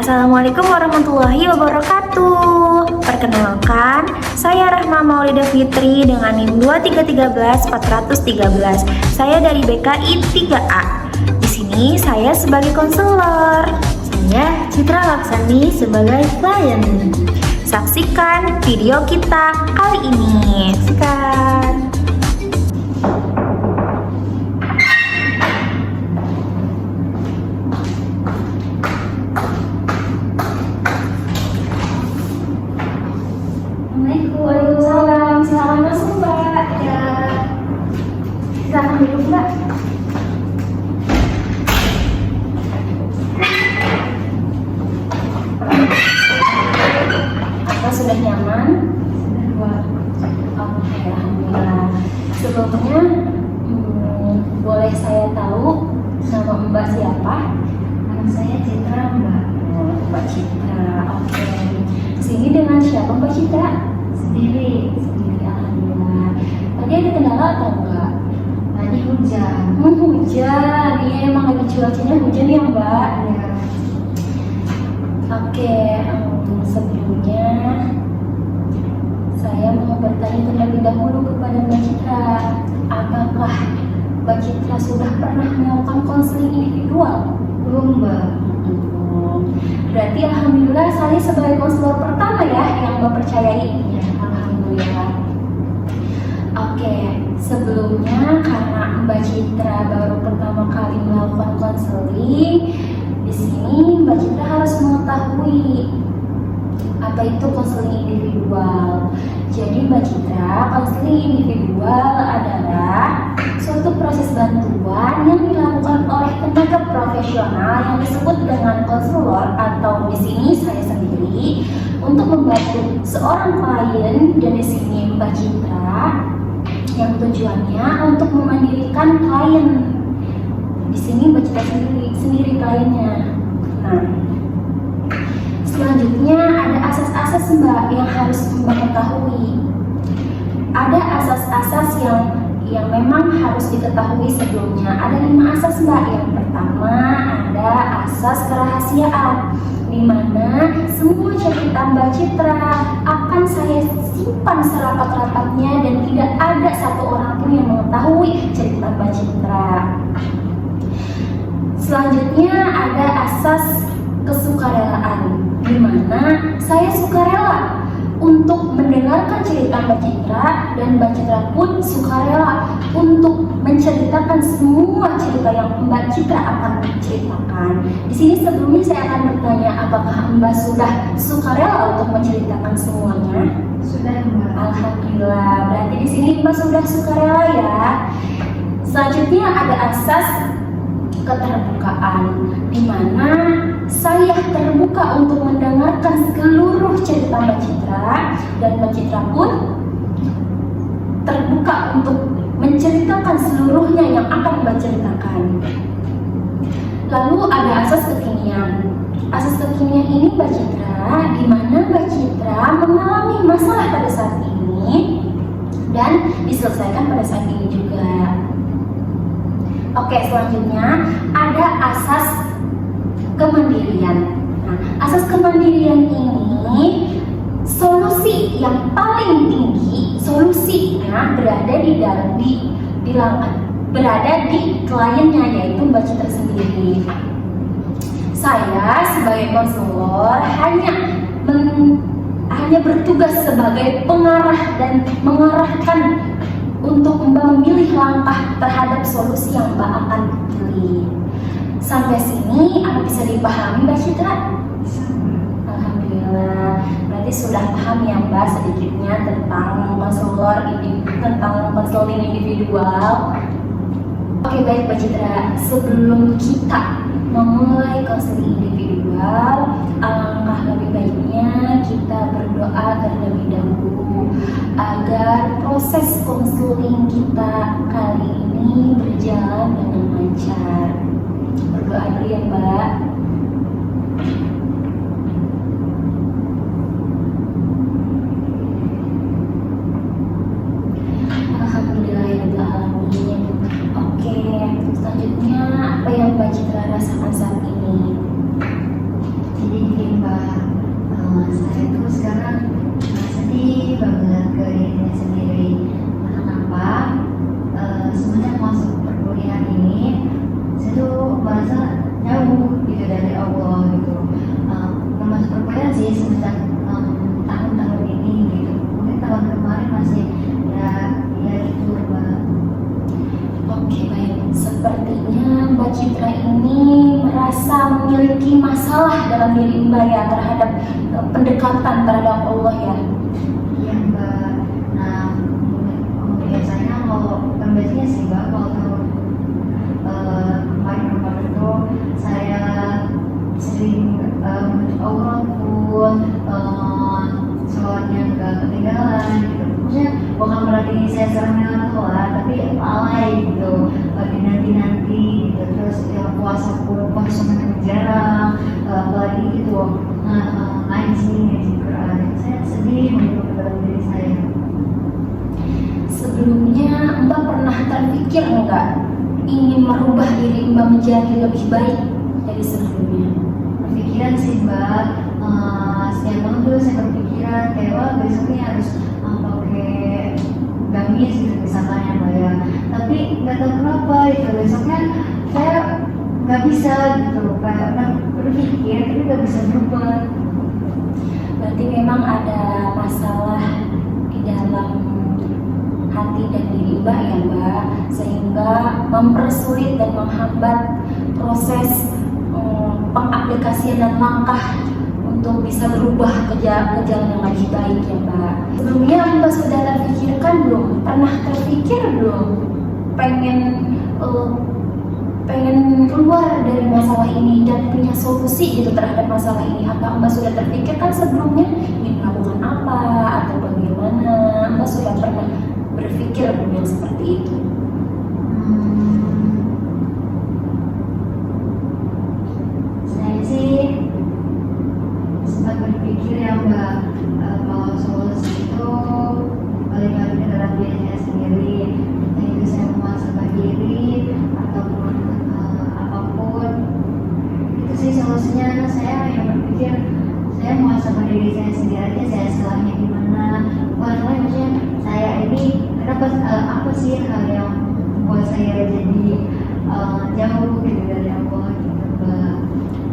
Assalamualaikum warahmatullahi wabarakatuh. Perkenalkan, saya Rahma Maulida Fitri dengan NIM 2313413. Saya dari BKI 3A. Di sini saya sebagai konselor. Saya Citra Laksani sebagai klien. Saksikan video kita kali ini. Saksikan. Waalaikumsalam. Silakan masuk, Mbak. Ya. Silakan duduk, Mbak. Apa sudah nyaman? Sudah. Oke, alhamdulillah. Sebelumnya, boleh saya tahu nama Mbak siapa? Nama saya Citra, Mbak. Mbak Citra. Oke. Sini dengan siapa Mbak Citra? Sendiri. Alhamdulillah. Tadi ada kendala atau enggak? Tadi hujan. Hujan. Iya, emang lagi cuacanya hujan ya Mbak. Ya. Oke, sebelumnya saya mau bertanya terlebih dahulu kepada Mbak Citra. Apakah Mbak Citra sudah pernah melakukan konseling individual? Belum, Mbak. Berarti alhamdulillah saya sebagai konselor pertama ya yang Mbak percayai. Ya. Alhamdulillah. Oke, sebelumnya karena Mbak Citra baru pertama kali melakukan konseling, di sini Mbak Citra harus mengetahui apa itu konseling individual. Jadi Mbak Citra, konseling individual adalah suatu proses bantuan yang dilakukan oleh tenaga profesional yang disebut dengan konselor atau di sini saya sendiri untuk membantu seorang klien, dan di sini Mbak Citra yang tujuannya untuk memandirikan klien. Di sini Mbak Citra sendiri kliennya. Nah, selanjutnya ada asas-asas Mbak yang harus Mbak ketahui. Ada asas-asas yang memang harus diketahui sebelumnya. Ada 5 asas Mbak. Yang pertama ada asas kerahasiaan, di mana semua cerita Mbak Citra akan saya simpan serapat-rapatnya dan tidak ada satu orang pun yang mengetahui cerita Mbak Citra. Selanjutnya ada asas kesukarelaan, di mana saya sukarela untuk mendengarkan cerita Mbak Citra dan Mbak Citra pun sukarela untuk menceritakan semua cerita yang Mbak Citra akan ceritakan. Di sini sebelumnya saya akan bertanya, apakah Mbak sudah sukarela untuk menceritakan semuanya? Sudah, Mbak. Alhamdulillah. Berarti di sini Mbak sudah sukarela ya. Selanjutnya ada asas keterbukaan, di mana saya terbuka untuk mendengarkan seluruh cerita Mbak Citra dan Mbak Citra pun terbuka untuk menceritakan seluruhnya yang akan Mbak ceritakan. Lalu ada asas kekinian. Asas kekinian ini Mbak Citra, di mana Mbak Citra mengalami masalah pada saat ini dan diselesaikan pada saat ini juga. Oke, selanjutnya ada asas kemandirian. Nah, asas kemandirian ini solusi yang paling tinggi, solusinya berada berada di kliennya, yaitu Mbak Citra sendiri. Saya sebagai konselor hanya bertugas sebagai pengarah dan mengarahkan untuk Mbak memilih langkah terhadap solusi yang Mbak akan pilih. Sampai sini apa bisa dipahami Mbak Citra? Alhamdulillah. Berarti sudah paham ya Mbak sedikitnya tentang konseling individual. Oke, baik Mbak Citra, sebelum kita memulai konseling individual, alangkah lebih baiknya kita berdoa terlebih dahulu agar proses konseling kita kali ini berjalan dengan lancar. Berdoa dulu ya Mbak. Alhamdulillahirrahmanirrahim. Oke, selanjutnya apa yang Mbak Citra rasakan saat ini? Jadi gitu dari Allah gitu. Termasuk perpayaan sih semenjak tahun-tahun ini gitu. Mungkin tahun kemarin masih ya gitu Mbak. Oke, baik. Sepertinya Mbak Citra ini merasa memiliki masalah dalam diri Mbak ya terhadap pendekatan terhadap Allah ya. Iya Mbak. Nah, biasanya biasanya sih Mbak kalau tahun kemarin itu saya sering Allah pun sholatnya nggak ketinggalan gitu. Maksudnya bukan berarti saya sering sholat, tapi lalai gitu, dinanti gitu. Terus ya, puasa memang jarang, apalagi gitu ngaji Quran. Saya sedih menurut dalam diri saya. Sebelumnya Mbak pernah terpikir enggak ingin merubah diri Mbak menjadi lebih baik dari sebelumnya? Pikiran sih Mbak, setiap malam dulu saya berpikiran kayak wah besoknya harus pakai gamis gitu misalkan ya Mbak ya. Tapi nggak tahu kenapa itu besoknya saya nggak bisa gitu, kayak berpikir tapi nggak bisa berubah. Berarti memang ada masalah di dalam hati dan diri Mbak ya Mbak, sehingga mempersulit dan menghambat proses pengaplikasian dan langkah untuk bisa berubah ke jalan yang lebih baik ya Mbak. Sebelumnya Mbak sudah terpikirkan belum? Pernah terpikir belum? Pengen keluar dari masalah ini dan punya solusi gitu terhadap masalah ini. Apa Mbak sudah terpikirkan sebelumnya ingin melakukan apa atau bagaimana? Mbak sudah pernah berpikir belum yang seperti itu? Saya sih sempat berpikir ya Mbak, kalau solusi itu balik lagi ke dalam diri saya sendiri. Entah itu saya memaksakan diri ataupun apapun, itu sih solusinya. Saya yang berpikir saya memaksakan diri saya sendiri aja, saya salahnya di mana. Maksudnya saya ini kenapa apa sih hal yang membuat saya jadi jauh gitu dari Allah gitu Mbak.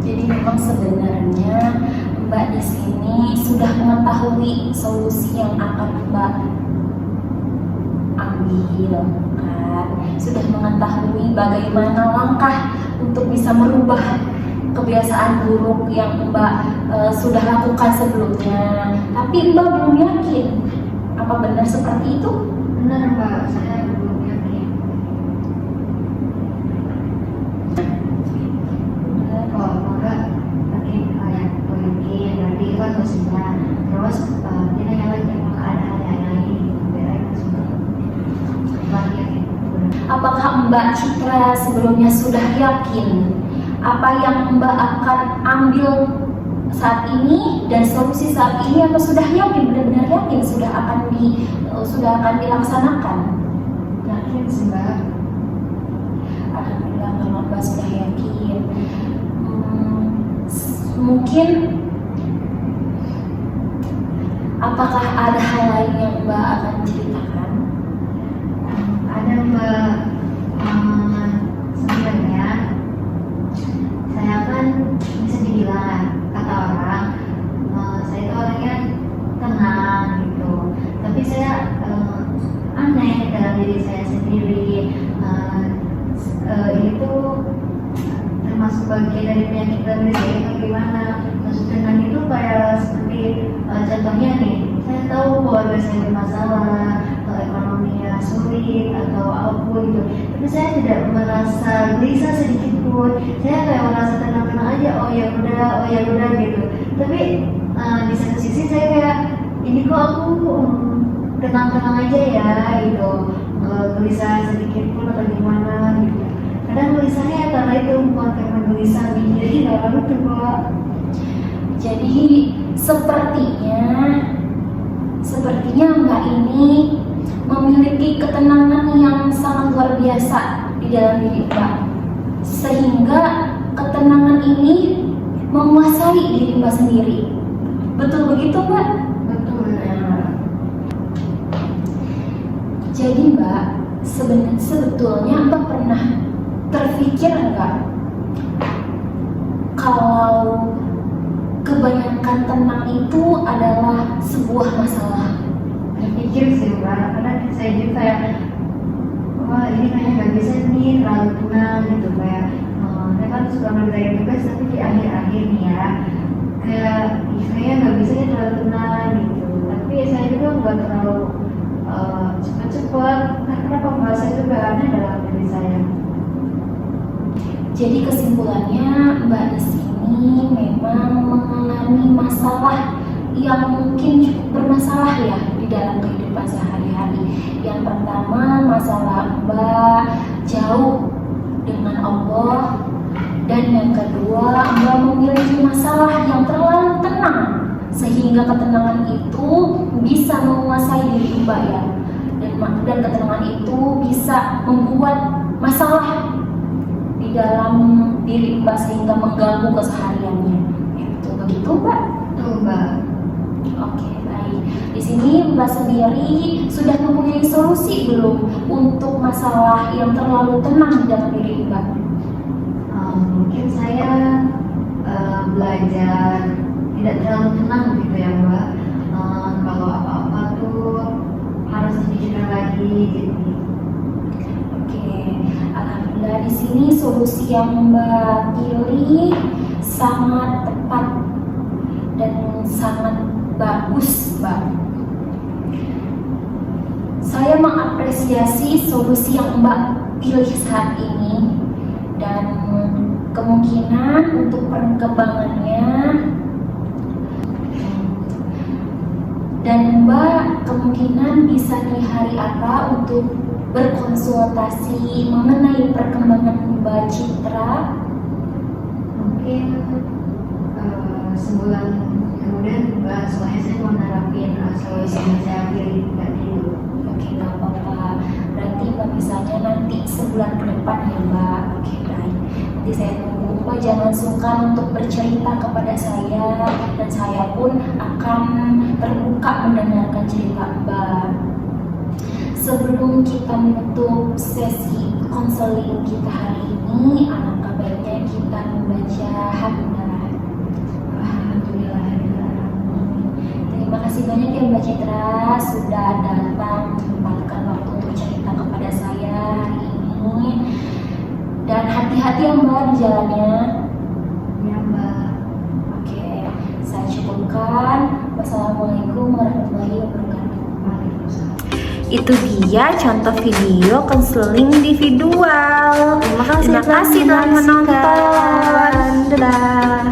Jadi memang sebenarnya Mbak di sini sudah mengetahui solusi yang akan Mbak ambil kan, sudah mengetahui bagaimana langkah untuk bisa merubah kebiasaan buruk yang Mbak sudah lakukan sebelumnya. Tapi Mbak belum yakin, apa benar seperti itu? Benar Mbak, saya belum yakin. Kalau enggak nanti kayak mungkin nanti itu kan solusinya. Terus kita nanya lagi apakah ada hal yang lain biar sudah yakin. Apakah Mbak Citra sebelumnya sudah yakin apa yang Mbak akan ambil saat ini dan solusi saat ini, apa sudah yakin, benar-benar yakin sudah akan dilaksanakan? Yakin sih Mbak. Alhamdulillah kalau Mbak sudah yakin. Mungkin apakah ada hal lain yang Mbak akan ceritakan? Ada Mbak, sebenarnya saya kan bisa dibilang kata orang saya itu orangnya tenang gitu, tapi saya aneh dalam diri saya sendiri. Itu termasuk bagian dari penyakit dalam diri saya itu gimana. Maksud tenang itu kayak seperti contohnya nih, saya tahu keluarga saya bermasalah, ekonominya sulit atau apapun gitu, tapi saya tidak merasa gelisah sedikit pun. Saya kayak merasa tenang-tenang aja, oh ya udah gitu. Tapi di satu sisi saya kayak ini kok aku tenang-tenang aja ya gitu, nggak gelisah sedikit pun atau gimana gitu. Kadang gelisahnya karena itu bukan karena gelisah gitu, jadi nggak lalu tuh Mbak. Jadi sepertinya Mbak ini memiliki ketenangan yang sangat luar biasa di dalam diri Mbak, sehingga ketenangan ini menguasai diri Mbak sendiri. Betul begitu Mbak? Betul ya. Jadi Mbak, sebetulnya Mbak pernah terpikir enggak kalau kebanyakan tenang itu adalah sebuah masalah? Pikir sih Mbak, karena saya juga kayak wah ini kayaknya nggak bisa nih terlalu tenang gitu kayak saya kan suka ngerjain tugas tapi di akhir-akhir nih ya kayak saya nggak bisa nih terlalu tenang gitu, tapi saya juga nggak terlalu cepat-cepat karena pembahasan itu bahannya dalam diri saya. Jadi kesimpulannya Mbak di sini memang mengalami masalah yang mungkin cukup bermasalah ya di dalam kehidupan sehari-hari. Yang pertama, masalah Mbak jauh dengan Allah, dan yang kedua, Mbak memiliki masalah yang terlalu tenang sehingga ketenangan itu bisa menguasai diri Mbak ya, dan ketenangan itu bisa membuat masalah di dalam diri Mbak sehingga mengganggu kesehariannya. Itu begitu Mbak? Tuh Mbak. Oke, baik. Di sini Mbak sendiri sudah mempunyai solusi belum untuk masalah yang terlalu tenang di dalam diri Mbak? Mungkin saya belajar tidak terlalu tenang gitu ya Mbak. Kalau apa-apa tuh harus dipikirkan lagi gitu. Oke, alhamdulillah di sini solusi yang Mbak pilih sangat tepat dan sangat bagus, Mbak. Saya mengapresiasi solusi yang Mbak pilih saat ini, dan kemungkinan untuk perkembangannya, dan Mbak kemungkinan bisa di hari apa untuk berkonsultasi mengenai perkembangan Mbak Citra. Mungkin sebulan kemudian Mbak, soalnya saya mau nerapin solusi yang saya pilih tadi itu. Oke, nggak apa-apa. Berarti Mbak misalnya nanti sebulan ke depan ya Mbak. Oke, baik. Nanti saya tunggu. Mbak jangan sungkan untuk bercerita kepada saya, dan saya pun akan terbuka mendengarkan cerita Mbak. Sebelum kita menutup sesi konseling kita hari ini, alangkah baiknya kita membaca hamdalah. Alhamdulillahirrahmanirrahim. Terima kasih banyak ya Mbak Citra sudah datang menyempatkan waktu untuk cerita kepada saya hari ini. Dan hati-hati ya Mbak di jalannya. Ya Mbak. Oke, saya cukupkan. Wassalamualaikum warahmatullahi wabarakatuh. Waalaikumsalam. Itu dia contoh video konseling individual. Terima Terima kasih telah menonton. Dadah.